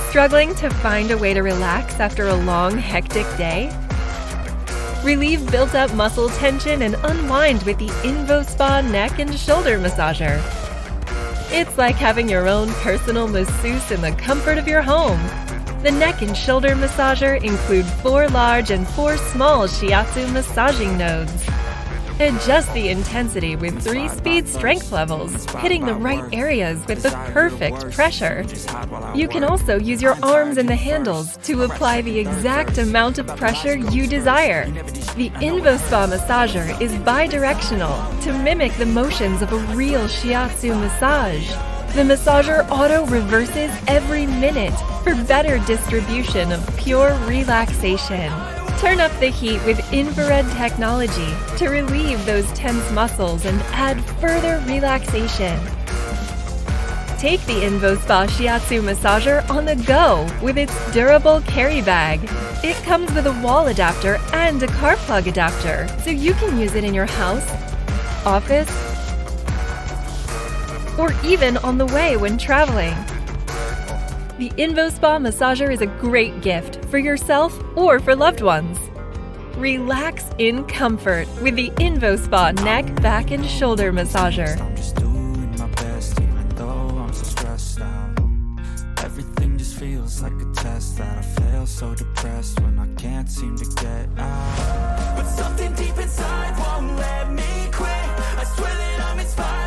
Struggling to find a way to relax after a long, hectic day? Relieve built-up muscle tension and unwind with the 𝐓𝐴 neck and shoulder massager. It's like having your own personal masseuse in the comfort of your home. The neck and shoulder massager include 4 large and 4 small Shiatsu massaging nodes. Adjust the intensity with 3 speed strength levels, hitting the right areas with the perfect pressure. You can also use your arms and the handles to apply the exact amount of pressure you desire. The 𝐴 massager is bidirectional to mimic the motions of a real Shiatsu massage. The massager auto-reverses every minute for better distribution of pure relaxation. Turn up the heat with infrared technology to relieve those tense muscles and add further relaxation. Take the 𝐴 Shiatsu massager on the go with its durable carry bag. It comes with a wall adapter and a car plug adapter, so you can use it in your house, office, or even on the way when traveling. The 𝐴 massager is a great gift for yourself or for loved ones. Relax in comfort with the 𝐴 neck, back, and shoulder massager. I'm just doing my best, even though I'm so stressed out. Everything just feels like a test that I fail, so depressed when I can't seem to get out. But something deep inside won't let me quit. I swear that I'm inspired.